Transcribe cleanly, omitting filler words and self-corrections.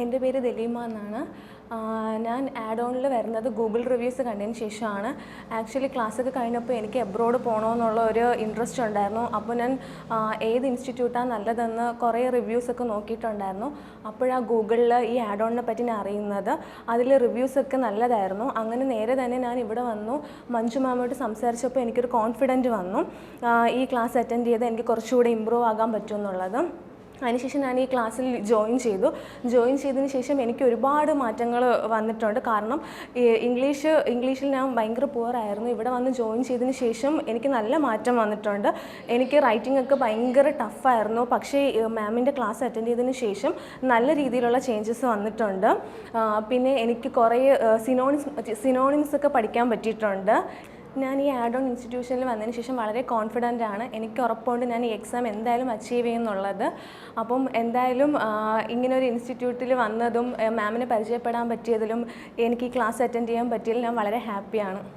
എൻ്റെ പേര് ദലീമ എന്നാണ്. ഞാൻ ആഡ് ഓണിൽ വരുന്നത് ഗൂഗിൾ റിവ്യൂസ് കണ്ടതിന് ശേഷമാണ്. ആക്ച്വലി ക്ലാസ്സൊക്കെ കഴിഞ്ഞപ്പോൾ എനിക്ക് എബ്രോഡ് പോകണമെന്നുള്ള ഒരു ഇൻട്രസ്റ്റ് ഉണ്ടായിരുന്നു. അപ്പോൾ ഞാൻ ഏത് ഇൻസ്റ്റിറ്റ്യൂട്ടാണ് നല്ലതെന്ന് കുറേ റിവ്യൂസൊക്കെ നോക്കിയിട്ടുണ്ടായിരുന്നു. അപ്പോഴാണ് ഗൂഗിളിൽ ഈ ആഡ് ഓണിനെ പറ്റി ഞാൻ അറിയുന്നത്. അതിൽ റിവ്യൂസൊക്കെ നല്ലതായിരുന്നു. അങ്ങനെ നേരെ തന്നെ ഞാൻ ഇവിടെ വന്നു. മഞ്ജു മാമോട് സംസാരിച്ചപ്പോൾ എനിക്കൊരു കോൺഫിഡൻറ്റ് വന്നു, ഈ ക്ലാസ് അറ്റൻഡ് ചെയ്ത് എനിക്ക് കുറച്ചുകൂടി ഇമ്പ്രൂവ് ആകാൻ പറ്റുമെന്നുള്ളത്. അതിനുശേഷം ഞാൻ ഈ ക്ലാസ്സിൽ ജോയിൻ ചെയ്തതിന് ശേഷം എനിക്ക് ഒരുപാട് മാറ്റങ്ങൾ വന്നിട്ടുണ്ട്. കാരണം ഇംഗ്ലീഷിൽ ഞാൻ ഭയങ്കര പുവറായിരുന്നു. ഇവിടെ വന്ന് ജോയിൻ ചെയ്തതിന് ശേഷം എനിക്ക് നല്ല മാറ്റം വന്നിട്ടുണ്ട്. എനിക്ക് റൈറ്റിംഗ് ഒക്കെ ഭയങ്കര ടഫായിരുന്നു. പക്ഷേ മാമിൻ്റെ ക്ലാസ് അറ്റൻഡ് ചെയ്തതിന് ശേഷം നല്ല രീതിയിലുള്ള ചേഞ്ചസ് വന്നിട്ടുണ്ട്. പിന്നെ എനിക്ക് കുറേ സിനോണിംസ് ഒക്കെ പഠിക്കാൻ പറ്റിയിട്ടുണ്ട്. ഞാൻ ഈ ആഡ് ഓൺ ഇൻസ്റ്റിറ്റ്യൂഷനിൽ വന്നതിന് ശേഷം വളരെ കോൺഫിഡൻ്റ് ആണ്. എനിക്ക് ഉറപ്പുണ്ട് ഞാൻ ഈ എക്സാം എന്തായാലും അച്ചീവ് ചെയ്യുമെന്നുള്ളത്. അപ്പം എന്തായാലും ഇങ്ങനൊരു ഇൻസ്റ്റിറ്റ്യൂട്ടിൽ വന്നതും മാമിനെ പരിചയപ്പെടാൻ പറ്റിയതിലും എനിക്ക് ഈ ക്ലാസ് അറ്റൻഡ് ചെയ്യാൻ പറ്റിയതിൽ ഞാൻ വളരെ ഹാപ്പിയാണ്.